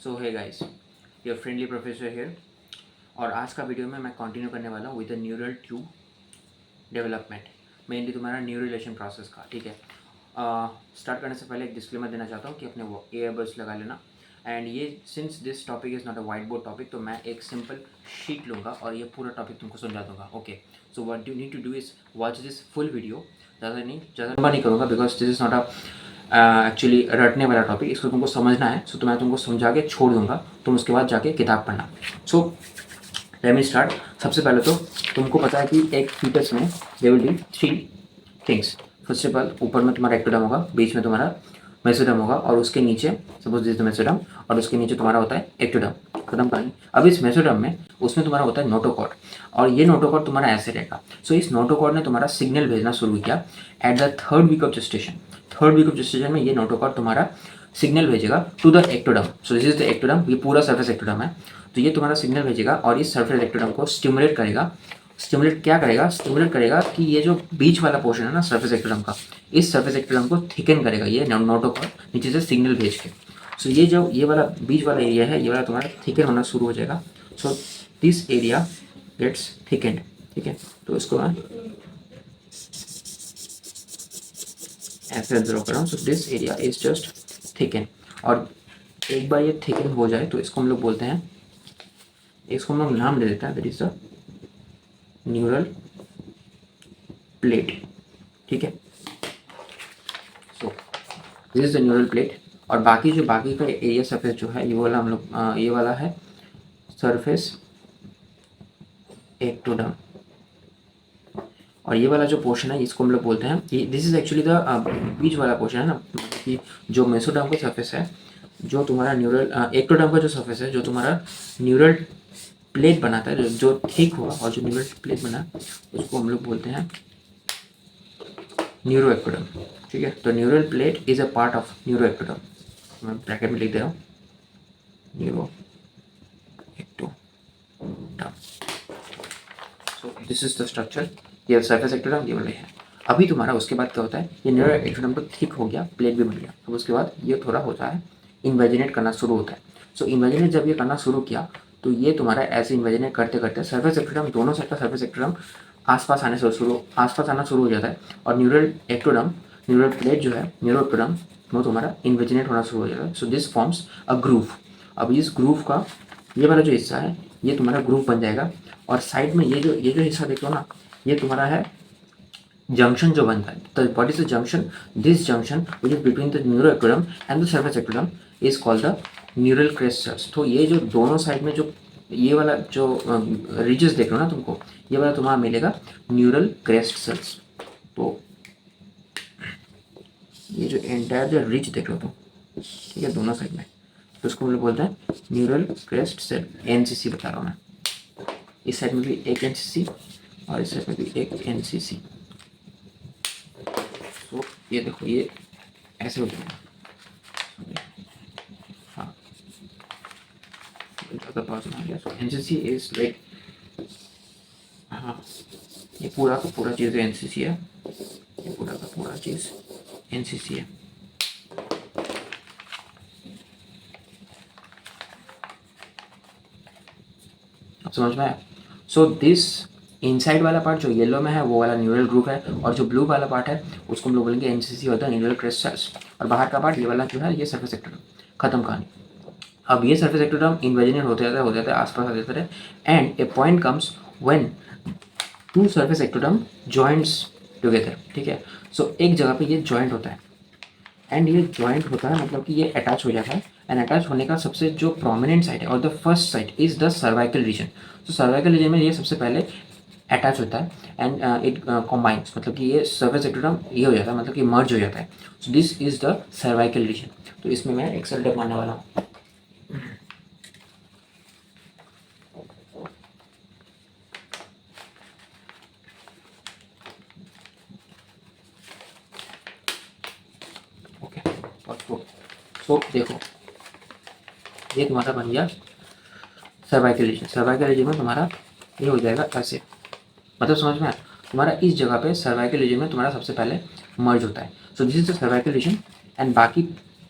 So hey guys, your friendly professor here. और आज का वीडियो में मैं कंटिन्यू करने वाला हूँ with the neural tube development, mainly तुम्हारा न्यूरलेशन प्रोसेस का। ठीक है, स्टार्ट करने से पहले एक डिस्क्लेमर देना चाहता हूँ कि अपने ईयरबड्स लगा लेना। एंड ये since this topic is not a white board topic, तो मैं एक सिंपल शीट लूँगा और ये पूरा टॉपिक तुमको समझा दूँगा। Okay, so what you need to do is watch this full video. ज़्यादा लंबा नहीं करूँगा because this is not a actually रटने वाला टॉपिक, इसको तुमको समझना है। सो तो मैं तुमको समझा के छोड़ दूंगा, तुम उसके बाद जाके किताब पढ़ना। So let me start. सबसे पहले तो तुमको पता है कि एक फीटस में there will be 3 things. First of all, ऊपर में तुम्हारा एक्टोडर्म होगा, बीच में तुम्हारा मेसोडर्म होगा और उसके नीचे सपोज दिस द मेसोडर्म और उसके नीचे तुम्हारा होता है एक्टोडर्म। खत्म कहानी। अब इस मेसोडर्म में उसमें तुम्हारा होता है नोटोकॉर्ड और ये नोटोकॉर्ड तुम्हारा ऐसे रहेगा। सो इस नोटोकॉर्ड ने तुम्हारा सिग्नल भेजना शुरू किया at the third week of gestation. Third week of gestation में ये नोटोकॉर्ड तुम्हारा सिग्नल भेजेगा to the ectoderm. So this is the ectoderm, ये पूरा सरफेस एक्टोडर्म है। तो ये तुम्हारा सिग्नल भेजेगा और इस सरफेस एक्टोडर्म को स्टिमुलेट करेगा। स्टिमुलेट क्या करेगा? स्टिमुलेट करेगा कि ये जो बीच वाला पोर्शन है ना सरफेस एक्टोडर्म का, इस सरफेस एक्टोडर्म को थिकन करेगा ये नोटोकॉर्ड नीचे से सिग्नल भेज के। सो ये जो ये वाला बीच वाला एरिया है, ये वाला तुम्हारा थिकन होना शुरू हो जाएगा। So this area gets thickened. ठीक है, तो इसको मैं ऐसे ड्रॉ कर रहा हूँ। सो this area is just thicken. और एक बार ये थिकन हो जाए तो इसको हम लोग बोलते हैं, इसको हम लोग नाम दे देते हैं, that is the neural plate. ठीक है, so this is the neural plate. और बाकी का एरिया सरफेस जो है, ये वाला हम लोग ये वाला है सरफेस एक्टोडर्म। और ये वाला जो पोर्शन है इसको हम लोग बोलते हैं, ये this is actually the beach वाला पोर्शन है ना, कि जो मेसोडर्म का सरफेस है, जो तुम्हारा न्यूरल एक्टोडर्म का जो सरफेस है, जो तुम्हारा न्यूरल प्लेट बनाता है, जो थिक होगा और जो न्यूरल प्लेट बना, उसको हम लोग बोलते हैं न्यूरो एक्टोडर्म। ठीक है, तो neural plate is a part of neuro ectoderm. मैं ब्रैकेट में लिख दे रहा हूँ, neuro ectoderm. So this is the structure. ये सरफेस एक्टोडर्म ये वाले हैं। अभी तुम्हारा उसके बाद क्या होता है, ये न्यूरो एक्टोडर्म तो थिक हो गया, प्लेट भी बन गया। अब उसके बाद ये थोड़ा होता है इन्वेजिनेट करना शुरू होता है। सो इन्वेजिनेट जब ये करना शुरू किया तो ये तुम्हारा ऐसे इन्वेजिनेट करते करते सरफेस एक्टोडर्म, दोनों साइड का सरफेस एक्टोडर्म आसपास आना शुरू हो जाता है। और न्यूरल एक्टोडर्म, न्यूरल प्लेट जो है, न्यूरो एक्टोडर्म, वो तुम्हारा इन्वेजिनेट होना शुरू हो जाता है। So this forms a groove. अब इस ग्रूव का ये वाला जो हिस्सा है, ये तुम्हारा ग्रूव बन जाएगा। और साइड में ये जो हिस्सा देख लो ना, ये तुम्हारा है जंक्शन जो बनता है। तो what is the junction? This junction which is between the neuroectoderm and the surface ectoderm is called the neural crest cells. तो ये जो दोनों साइड में जो ये वाला जो रिजेस देख रहे हो ना तुमको, ये वाला तुम्हारा मिलेगा न्यूरल क्रेस्ट सेल्स। तो ये जो एंटायर जो रिज देख रहे हो तुम, ठीक है, दोनों साइड में, तो उसको हम लोग बोलते हैं न्यूरल क्रेस्ट सेल, एनसीसी बता रहा हूँ मैं। इस साइड में भी एक एनसीसी और इस साइड में भी एक एनसीसी। तो ये देखो, ये ऐसे हो जाएगा। हाँ, ज़्यादा पास में आ गया। सो एनसीसी इज लाइक, हाँ, ये पूरा का पूरा चीज़ एनसीसी है, ये पूरा का पूरा चीज़ एनसीसी है। अब समझ में आया? सो दिस इनसाइड वाला पार्ट जो येलो में है वो वाला न्यूरल ग्रुप है, और जो ब्लू वाला पार्ट है उसको हम लोग बोलेंगे एनसीसी, होता है न्यूरल क्रेस्ट सेल्स। और बाहर का पार्ट ये वाला जो है, ये सरफेस एक्टोडर्म। खत्म कहानी। अब ये सरफेस एक्टोडर्म इन्वेजिनेट होते जाते हैं, आसपास आ जाते हैं, and a point comes when two surface ectoderm joints together. ठीक है, सो एक जगह पे ये जॉइंट होता है, एंड ये जॉइंट होता है मतलब कि ये अटैच हो जाता है। एंड अटैच होने का सबसे जो प्रोमिनेंट साइड है और the first side is the cervical region. तो सर्वाइकल रीजन में ये सबसे पहले अटैच होता है एंड इट कॉम्बाइंस, मतलब कि ये सर्फेस एक्टोडर्म ये हो जाता है, मतलब कि मर्ज हो जाता है। So this is the cervical region. तो इसमें मैं एक सेल मारने वाला हूँ। ओके, और तो देखो, ये तुम्हारा बन गया सर्वाइकल रीजन। सर्वाइकल रीजन में तुम्हारा ये हो जाएगा ऐसे, मतलब समझ में आया? तुम्हारा इस जगह पे सर्वाइकल रीजन में तुम्हारा सबसे पहले मर्ज होता है। So this is the cervical region. And बाकी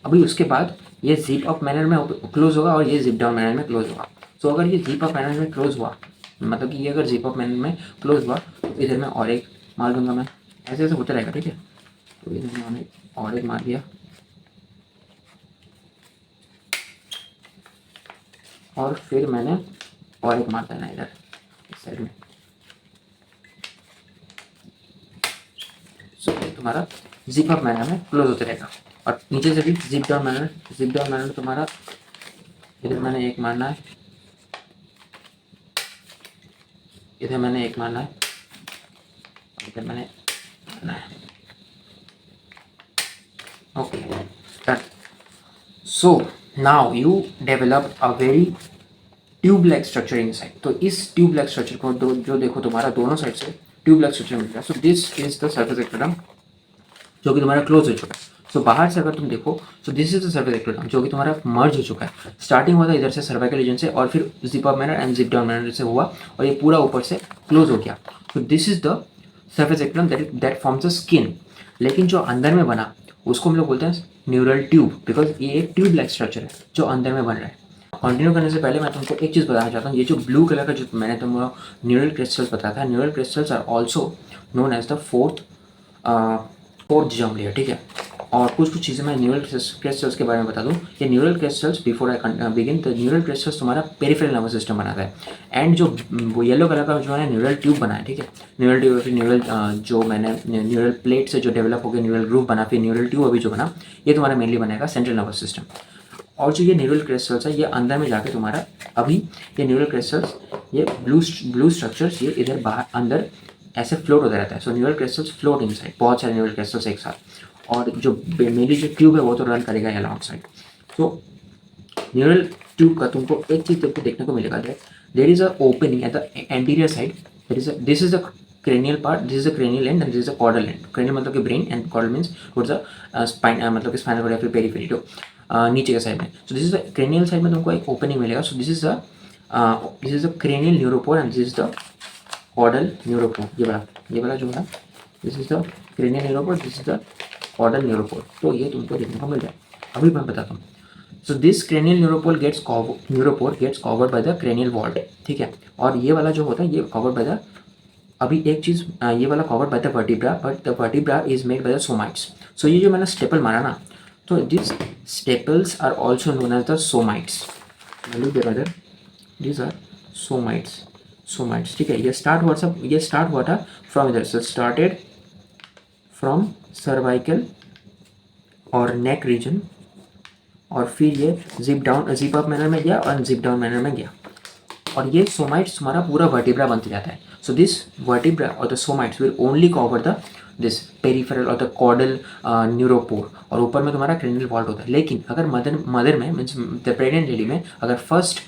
अभी उसके बाद ये जिप अप मैनर में क्लोज होगा और ये जिप डाउन मैनर में क्लोज होगा। सो अगर ये जिप अप मैनर में क्लोज हुआ, मतलब कि ये अगर जिप अप मैनर में क्लोज हुआ तो इधर में और एक मार दूंगा मैं, ऐसे ऐसे होता रहेगा, ठीक है। तो इधर मैंने और एक मार दिया और फिर मैंने और एक मार देना इधर इस साइड में। सो ये तुम्हारा जिप अप मैनर में क्लोज होते रहेगा। और नीचे से भी जिप डाउन मैनर तुम्हारा इधर मैंने एक मारना है, इधर मैंने एक मारना है, इधर मैंने मारना है। Okay done. So now you develop a very tube like structure inside. तो इस ट्यूब लाइक स्ट्रक्चर को जो देखो तुम्हारा दोनों साइड से ट्यूब लाइक स्ट्रक्चर मिल रहा है। So this is the surface ectoderm जो कि तुम्हारा क्लोज हो चुका है। सो बाहर से अगर तुम देखो सो this is the surface ectoderm जो कि तुम्हारा मर्ज हो चुका है। स्टार्टिंग हुआ था इधर से सर्वाइकल रीजन से और फिर zip up manner and zip down manner से हुआ और ये पूरा ऊपर से क्लोज हो गया। सो this is the surface ectoderm that forms the skin. लेकिन जो अंदर में बना उसको हम लोग बोलते हैं न्यूरल ट्यूब, बिकॉज ये एक ट्यूब लाइक स्ट्रक्चर है जो अंदर में बन रहा है। कंटिन्यू करने से पहले मैं तुमको एक चीज़ बताना चाहता हूँ। ये जो ब्लू कलर का जो मैंने तुमको न्यूरल क्रिस्टल्स बताया था, neural crystals are also known as the fourth germ layer, ठीक है। और कुछ चीज़ें मैं न्यूरल क्रिस्टल्स के बारे में बता दूं। ये neural crystals before I begin, तो न्यूरल क्रिस्टल्स तुम्हारा पेरिफेरल नर्वस सिस्टम बनाता है। एंड जो वो येलो कलर का जो है न्यूरल ट्यूब बना है, ठीक है। न्यूरल ट्यूब फिर न्यूरल जो मैंने न्यूरल प्लेट से जो डेवलप हो गया न्यूरल ग्रूव बना, फिर न्यूरल ट्यूब अभी जो बना, ये तुम्हारा मेनली बनेगा सेंट्रल नर्वस सिस्टम। और जो ये न्यूरल क्रिस्टल्स है ये अंदर में जाके तुम्हारा अभी ये न्यूरल क्रिस्टल्स ये ब्लू स्ट्रक्चर्स ये इधर बाहर अंदर ऐसे फ्लोट होता रहता है। सो न्यूरल क्रिस्टल्स फ्लोट इनसाइड, बहुत सारे न्यूरल क्रिस्टल्स एक साथ। और जो मेनली जो ट्यूब है वो तो रन करेगा अलॉन्ग साइड। तो न्यूरल ट्यूब का तुमको एक चीज तुमको देखने को मिलेगा, there is a opening at the anterior side. This is the cranial part, this is the cranial end and this is the caudal end. Cranial मतलब कि brain and caudal means towards the spine, मतलब कि spinal cord या फिर periphery, तो नीचे के side में। सो this is the cranial side में तुमको एक ओपनिंग मिलेगा। सो this is the cranial neuropore and this is the caudal neuropore। ये वाला जो है this is the cranial neuropore, this is the caudal neuropore। तो ये तुमको देखने को मिल जाए। अभी मैं बताता हूँ। So this cranial neuropore gets covered by the cranial vault, ठीक है। और ये वाला जो होता है ये covered by the, अभी एक चीज़ ये वाला covered by the vertebra, but the vertebra is made by the somites. So ये जो मैंने स्टेपल मारा ना, तो this staples are also known as the somites. These are somites, ठीक है। ये स्टार्ट हुआ था फ्रॉम इधर से, स्टार्टेड फ्रॉम सर्वाइकल और नेक रीजन और फिर ये जिप अप मैनर में गया और जिप डाउन मैनर में गया और ये सोमाइट्स तुम्हारा पूरा वर्टिब्रा बनते जाता है। सो दिस वर्टिब्रा और the somites will only cover the this peripheral और द कॉर्डल न्यूरोपोर और ऊपर में तुम्हारा क्रेनियल वॉल्ट होता है। लेकिन अगर मदर में मीन्स द प्रेग्नेंट लेडी में अगर फर्स्ट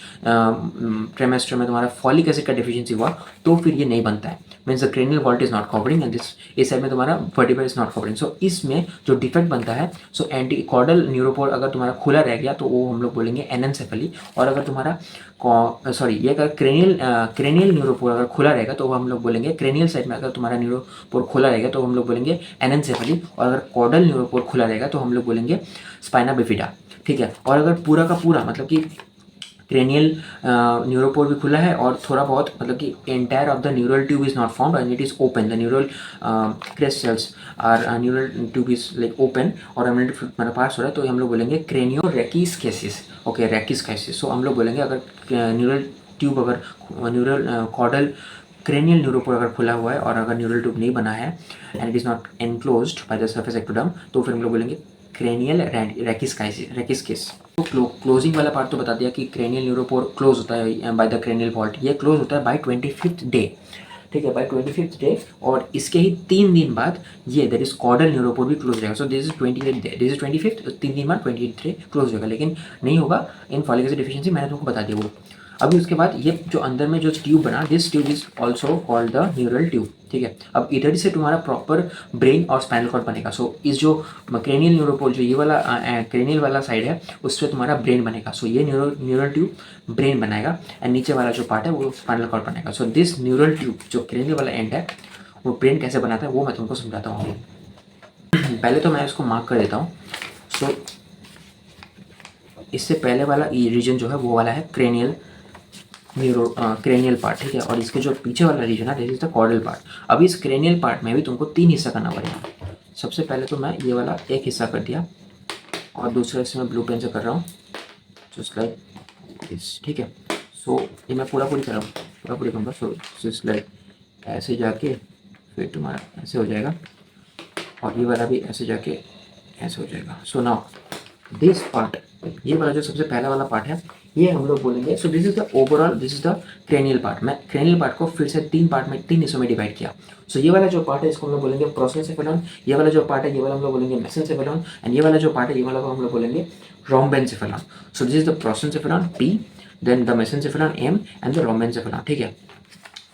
ट्रेमेस्टर में तुम्हारा फॉलिक एसिड का डिफिशियंसी हुआ तो फिर ये नहीं बनता है, means the cranial vault is not covering and this इस साइड में तुम्हारा vertebra is not covering. So इसमें जो डिफेक्ट बनता है, सो एंटी कॉर्डल न्यूरोपोर अगर तुम्हारा खुला रह गया तो वो हम लोग बोलेंगे एनेंसेफली। और अगर तुम्हारा ये अगर क्रेनियल न्यूरोपोर अगर खुला रहेगा तो वो हम लोग बोलेंगे, क्रेनियल साइड में अगर तुम्हारा न्यूरोपोर खुला रहेगा तो हम लोग बोलेंगे एनेंसेफली। और अगर कॉर्डल न्यूरोपोर खुला रहेगा तो हम लोग बोलेंगे स्पाइना बिफिडा, ठीक है। और अगर पूरा का पूरा मतलब कि क्रेनियल न्यूरोपोर भी खुला है और थोड़ा बहुत मतलब कि entire of the neural tube is not found and it is open, the neural crystals are neural tube is like open और एमिनेटिव फ्लूइड हमारा पास हो रहा है, तो हम लोग बोलेंगे क्रेनियो रेकिसकेसिस। ओके, रेकिसकेसिस। सो हम लोग बोलेंगे अगर न्यूरल ट्यूब अगर न्यूरल कॉर्डल क्रेनियल न्यूरोपोर अगर खुला हुआ है और अगर न्यूरल ट्यूब नहीं बना है and it is not enclosed by the surface ectoderm, तो फिर हम लोग बोलेंगे क्रेनियल रेकिसकेसिस। तो क्लोजिंग वाला पार्ट तो बता दिया कि क्रेनियल न्यूरोपोर क्लोज होता है बाय द क्रेनियल वॉल्ट। ये क्लोज होता है बाय 25th डे, ठीक है, बाय 25th डे। और इसके ही 3 दिन बाद ये दैट इज कॉर्डल न्यूरोपोर भी क्लोज रहेगा। सो this is 28th day, this is 25th, 3 दिन बाद 28th डे क्लोज होगा। लेकिन नहीं होगा इन फॉलिक एसिड डिफिशियंसी, मैंने तुमको बता दिया वो। अभी उसके बाद ये जो अंदर में जो ट्यूब बना, this tube is also called the neural tube, ठीक है। अब इधर से तुम्हारा प्रॉपर ब्रेन और स्पाइनल कॉर्ड बनेगा। सो इस जो क्रेनियल न्यूरोपोर जो ये वाला क्रेनियल वाला साइड है उससे तुम्हारा ब्रेन बनेगा। सो ये न्यूरल ट्यूब ब्रेन बनाएगा एंड नीचे वाला जो पार्ट है वो स्पाइनल कॉर्ड बनेगा। सो दिस न्यूरल ट्यूब जो क्रेनियल वाला एंड है वो ब्रेन कैसे बनाता है वो मैं तुमको समझाता हूँ। पहले तो मैं इसको मार्क कर देता हूँ। सो इससे पहले वाला रीजन जो है वो वाला है क्रेनियल क्रेनियल पार्ट, ठीक है। और इसके जो पीछे वाला रीजन है this is the caudal part. अब इस क्रेनियल पार्ट में भी तुमको 3 हिस्सा करना पड़ेगा। सबसे पहले तो मैं ये वाला एक हिस्सा कर दिया और दूसरा हिस्सा मैं ब्लू पेन से कर रहा हूँ, जस्ट लाइक दिस, ठीक है। सो ये मैं पूरा पूरी कर रहा हूँ, पूरा पूरी करूँगा। सो जस्ट लाइक ऐसे जाके फिर तुम्हारा ऐसे हो जाएगा और ये वाला भी ऐसे जाके ऐसे हो जाएगा। सो नाउ दिस पार्ट, ये वाला जो सबसे पहला वाला पार्ट है ये हम लोग बोलेंगे। सो this is the overall, this is the cranial part. मैं क्रेनियल पार्ट को फिर से 3 पार्ट में 3 हिस्सों में डिवाइड किया। सो ये वाला जो पार्ट है इसको हम लोग बोलेंगे प्रोसेंसेफेलॉन, ये वाला जो पार्ट है ये वाला हम लोग बोलेंगे मेसेंसेफेलॉन, एंड ये वाला जो पार्ट है ये वाला को हम लोग बोलेंगे rhombencephalon. So this is the prosencephalon P, then the mesencephalon M and the rhombencephalon, ठीक है।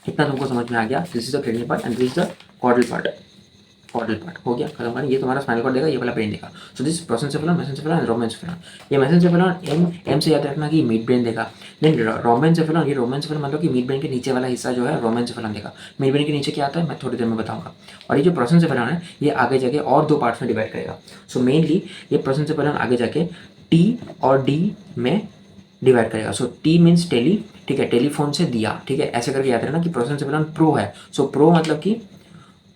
इतना तुमको समझ में आ गया। This is the cranial part and this is the caudal part. Caudal part हो गया खत्म करना। ये तुम्हारा स्पाइनल कॉर्ड देगा, ये वाला ब्रेन देगा। So this prosencephalon, mesencephalon and rhombencephalon. ये मेसेंसेफेलॉन एम से याद रखना कि मिड ब्रेन देगा। देन रोम्बेनसेफेलॉन, ये रोम्बेनसेफेलॉन मतलब कि मिड ब्रेन के नीचे वाला हिस्सा जो है रोम्बेनसेफेलॉन देगा। मिड ब्रेन के नीचे क्या आता है मैं थोड़ी देर में बताऊंगा। और ये जो प्रोसेंसेफेलॉन है ये आगे जाके और 2 पार्ट्स में डिवाइड करेगा। सो मेनली ये प्रोसेंसेफेलॉन आगे जाके T और D में डिवाइड करेगा। सो T मीन्स टेली, ठीक है, टेलीफोन से दिया, ठीक है। ऐसे करके याद रखना कि प्रोसेंसेफेलॉन प्रो है। सो प्रो मतलब कि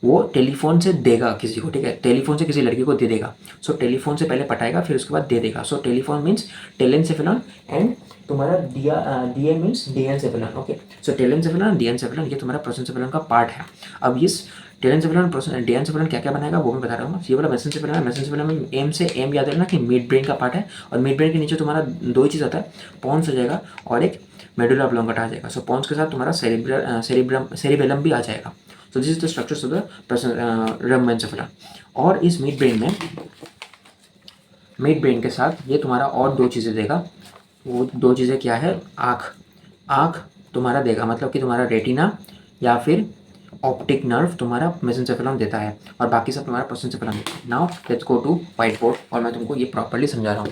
वो टेलीफोन से देगा किसी को, ठीक है, टेलीफोन से किसी लड़की को दे देगा। सो टेलीफोन से पहले पटाएगा फिर उसके बाद दे देगा। सो टेलीफोन मीन्स टेलेनसेफेलॉन एंड तुम्हारा डीएम मीन्स डीएनसेफेलॉन, ओके। सो टेलेनसेफेलॉन डीएनसेफेलॉन ये तुम्हारा प्रोसेंसेफेलॉन का पार्ट है। अब इस टेलेनसेफेलॉन डीएनसेफेलॉन क्या क्या बनाएगा वो मैं बता रहा हूँ। ये वाला मेसेंसेफेलॉन है, मेसेंसेफेलॉन में एम से एम याद रखना कि मिड ब्रेन का पार्ट है। और मिड ब्रेन के नीचे तुम्हारा 2 ही चीज़ आता है, पॉन्स आ जाएगा और एक मेडुला ऑब्लोंगेटा आ जाएगा। सो पॉन्स के साथ तुम्हारा सेरिबेलम भी आ जाएगा। So this is the structures of the रोम्बेनसेफेलॉन। और इस मिड ब्रेन के साथ ये तुम्हारा और 2 चीज़ें देगा। वो 2 चीज़ें क्या है, आँख तुम्हारा देगा, मतलब कि तुम्हारा रेटिना या फिर ऑप्टिक नर्व तुम्हारा मेसेंसेफेलॉन देता है और बाकी सब तुम्हारा प्रोसेंसेफेलॉन देता है। Now let's go to whiteboard और मैं तुमको ये प्रॉपर्ली समझा रहा हूँ।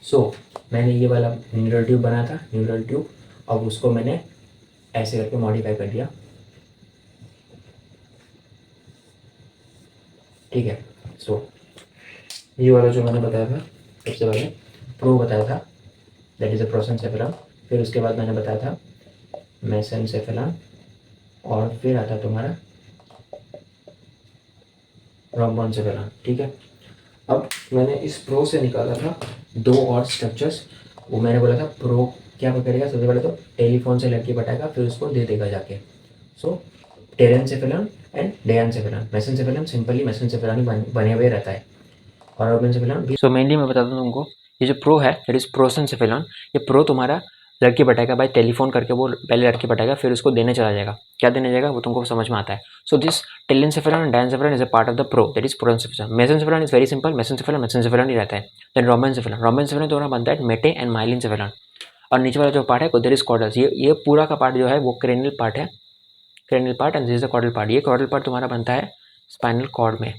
सो मैंने ये वाला न्यूरल ट्यूब बनाया था, न्यूरल ट्यूब, अब उसको मैंने ऐसे करके मॉडिफाई कर दिया, ठीक है। सो ये वाला जो मैंने बताया था सबसे पहले प्रो बताया था, दैट इज अ प्रोसेंसेफेलॉन। फिर उसके बाद मैंने बताया था मेसेंसेफेलॉन और फिर आता तुम्हारा रोम्बेनसेफेलॉन, ठीक है। अब मैंने इस प्रो से निकाला था 2 और स्ट्रक्चर्स। वो मैंने बोला था प्रो क्या करेगा, सबसे पहले तो टेलीफोन से लड़की पटाएगा फिर उसको दे देगा जाके। सो टेलेनसेफेलॉन एंड डेनसेफेलॉन। मेसेंसेफेलॉन सिंपली मेसेंसेफेलॉन ही बने हुए रहता है और रोम्बेनसेफेलॉन भी। सो मेनली मैं बताता हूँ तुमको, ये जो प्रो है दैट इज प्रोसेंसेफेलॉन। ये प्रो तुम्हारा लड़की पटाएगा बाय टेलीफोन करके, वो पहले लड़की पटाएगा फिर उसको देने चला जाएगा। क्या देने जाएगा वो तुमको समझ में आता है। So this telencephalon and diencephalon is a part of the pro, that is prosencephalon. Mesencephalon is very simple, mesencephalon ही रहता है। देन रोम्बेनसेफेलॉन तुम्हारा बनता है मेटे एंड माइलिनसेफेलॉन। और नीचे वाला जो पार्ट है दैट इज कॉर्डल्स। ये पूरा का पार्ट जो है वो क्रेनियल पार्ट है, cranial part, and this is the caudal part. ये कॉर्डल पार्ट तुम्हारा बनता है स्पाइनल कॉर्ड में।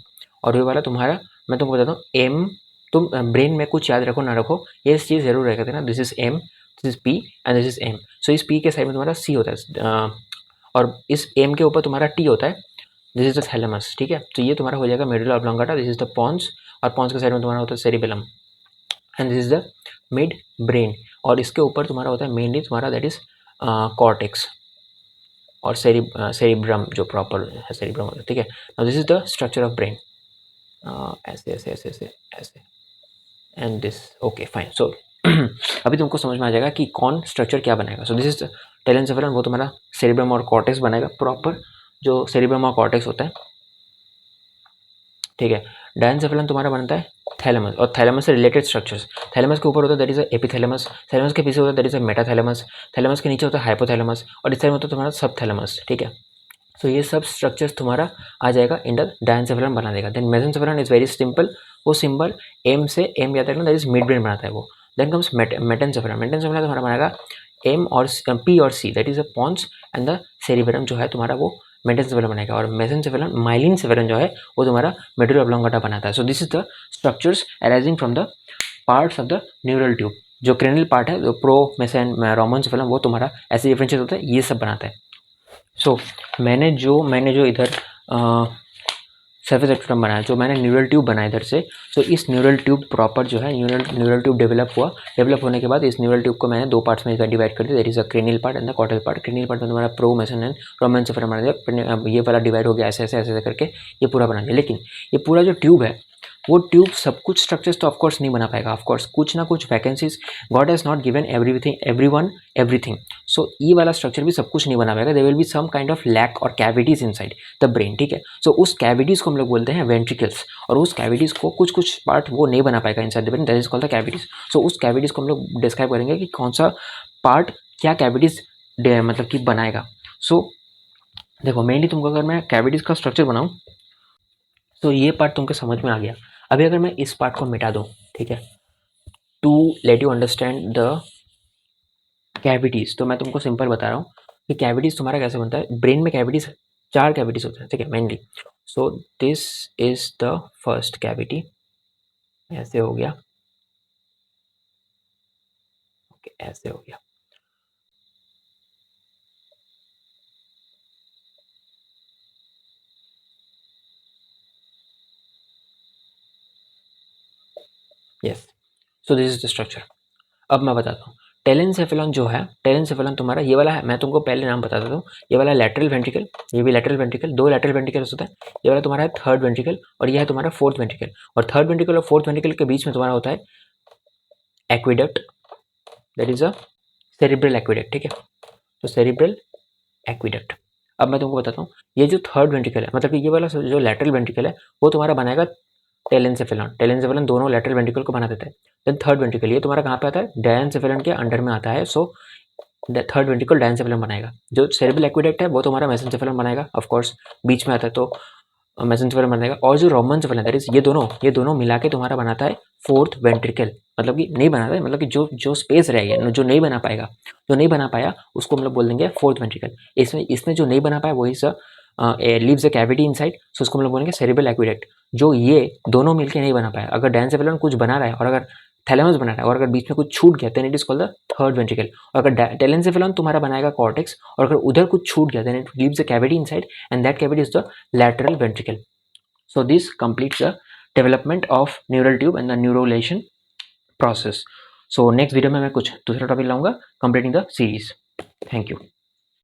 और ये वाला तुम्हारा मैं तुमको बताता हूँ एम, तुम ब्रेन में कुछ याद रखो ना रखो ये चीज़ जरूर रखते ना, this is M, this is P and this is M. So इस पी के साइड में तुम्हारा सी होता है और इस एम के ऊपर तुम्हारा टी होता है, दिस इज द थैलेमस, ठीक है। तो ये तुम्हारा हो जाएगा medulla oblongata, this is the pons, और पॉन्स के साइड में तुम्हारा होता है cerebellum and this is the midbrain. और इसके ऊपर तुम्हारा होता है मेनली तुम्हारा दैट इज कॉर्टेक्स और सेरिब्रम जो प्रॉपर है सेरिब्रम होता है, ठीक है। Now this is the structure of brain, ऐसे ऐसे ऐसे ऐसे ऐसे and this, okay fine. So अभी तुमको समझ में आ जाएगा कि कौन स्ट्रक्चर क्या बनाएगा। सो दिस इज टेलेनसेफेलॉन, वो तुम्हारा सेरिब्रम और कॉर्टेक्स बनाएगा, प्रॉपर जो सेरिब्रम और कॉर्टेक्स होता है, ठीक है। डायनसेफेलॉन तुम्हारा बनता है थैलेमस और थैलेमस से रिलेटेड स्ट्रक्चर्स। थैलेमस के ऊपर होता है दैट इज एपिथैलेमस, थैलेमस के पीछे होता है दैट इज मेटाथैलेमस, थैलेमस के नीचे होता है हाइपोथैलेमस और इस साइड में होता है तुम्हारा सबथैलेमस, ठीक है। सो ये सब स्ट्रक्चर्स तुम्हारा आ जाएगा इन द डायनसेफेलॉन बना देगा। देन मेसेंसेफेलॉन इज वेरी सिंपल, वो सिंबल एम से एम याद रखना दैट इज मिड ब्रेन बनाता है वो। देन कम्स मेटेनसेफेलॉन, मेटेनसेफेलॉन तुम्हारा बनाएगा एम और पी और C, that is a pons and the cerebellum जो है तुम्हारा वो मेटेनसेफेलॉन बनेगा। और मेसेंसेफेलॉन माइलिनसेफेलॉन जो है वो तुम्हारा मेडुला ऑब्लोंगेटा बनाता है। So this is the structures arising from the parts of the neural tube. जो क्रेनियल पार्ट है जो प्रो मेसेन रोम्बेनसेफेलॉन वो तुम्हारा ऐसे डिफरेंशिएट होता है, ये सब बनाता है। सो मैंने जो इधर सर्फेस एक्टोडर्म बनाया, जो मैंने न्यूरल ट्यूब बनाया इधर से। तो इस न्यूरल ट्यूब प्रॉपर जो है न्यूरल ट्यूब डेवलप हुआ। डेवलप होने के बाद इस न्यूरल ट्यूब को मैंने दो पार्ट्स में डिवाइड कर दिया, that is a cranial part and the caudal part. Cranial part में तुम्हारा प्रो मेसन एंड रोमेंसेफेरम, ये वाला डिवाइड हो गया ऐसे ऐसे ऐसे करके ये पूरा बना दिया। लेकिन ये पूरा जो ट्यूब है वो ट्यूब सब कुछ स्ट्रक्चर्स तो ऑफकोर्स नहीं बना पाएगा। ऑफकोर्स कुछ ना कुछ vacancies, God has not given everything everyone everything. So ई वाला स्ट्रक्चर भी सब कुछ नहीं बना पाएगा, there will be some kind of lack और कैविटीज इनसाइड द ब्रेन, ठीक है। सो उस कैविटीज को हम लोग बोलते हैं वेंट्रिकल्स, और उस कैविटीज को कुछ कुछ पार्ट वो नहीं बना पाएगा inside the brain, that is called the cavities. So उस कैविटीज को हम लोग डिस्क्राइब करेंगे कि कौन सा पार्ट क्या कैविटीज मतलब कि बनाएगा। सो देखो मेनली तुमको अगर मैं कैविटीज का स्ट्रक्चर बनाऊं तो ये पार्ट तुमको समझ में आ गया। अभी अगर मैं इस पार्ट को मिटा दूं, ठीक है, to let you understand the cavities, तो मैं तुमको सिंपल बता रहा हूँ कि कैविटीज तुम्हारा कैसे बनता है। ब्रेन में कैविटीज 4 कैविटीज होते हैं, ठीक है, mainly. So this is the first cavity, ऐसे हो गया, ओके, ऐसे हो गया। Yes, so this is the structure. अब मैं बताता हूँ टेलेंसेफेलॉन जो है, टेलेंसेफेलॉन तुम्हारा ये वाला है, मैं तुमको पहले नाम बता देता हूँ। ये वाला लैटरल वेंट्रिकल, ये भी लैटरल वेंट्रिकल, 2 लैटरल वेंट्रिकल्स होता है। ये वाला तुम्हारा है थर्ड वेंट्रिकल और ये है तुम्हारा फोर्थ वेंट्रिकल। और थर्ड वेंट्रिकल और फोर्थ वेंट्रिकल के बीच में तुम्हारा होता है aqueduct, that is a cerebral aqueduct, ठीक है। तो सेरिब्रल एक्विडक्ट। अब मैं तुमको बताता हूँ, ये जो थर्ड वेंट्रिकल है, मतलब कि ये वाला जो लैटरल वेंट्रिकल है वो तुम्हारा बनाएगा टेलेंसेफेलॉन। टेलेंसेफेलॉन दोनों लैटरल वेंट्रिकल को बना देता है। देन थर्ड वेंट्रिकल ये तुम्हारा कहाँ पे आता है, डायनसेफेलॉन के अंडर में आता है। सो थर्ड वेंट्रिकल डायनसेफेलॉन बनाएगा। जो सेरेब्रल एक्विडक्ट है वो तुम्हारा मेसेंसेफेलॉन बनाएगा, ऑफ कोर्स बीच में आता है तो मेसेंसेफेलॉन बनाएगा। और जो रोमेंसेफेलॉन दैट इज ये दोनों मिला के तुम्हारा बनाता है फोर्थ वेंट्रिकल। मतलब कि नहीं बनाता है, मतलब कि जो स्पेस रह गया, जो नहीं बना पाएगा, जो नहीं बना पाया उसको हम लोग बोल देंगे फोर्थ वेंट्रिकल। इसमें जो नहीं बना पाया वही सा लीव्स अ कैविटी इनसाइड, सो उसको हम लोग बोलेंगे सेरेब्रल एक्विडक्ट। जो ये दोनों मिलके नहीं बना पाया, अगर डायनसेफेलॉन कुछ बना रहा है और अगर थैलेमस बना रहा है और अगर बीच में कुछ छूट गया then it is called the third ventricle. और अगर टेलेंसेफेलॉन तुम्हारा बनाएगा कॉर्टेक्स और अगर उधर कुछ छूट गया then it leaves a cavity inside and that cavity is the lateral ventricle. So this completes the development of neural tube and the neurulation process. So next video में मैं कुछ दूसरा टॉपिक लाऊंगा, completing the series. Thank you.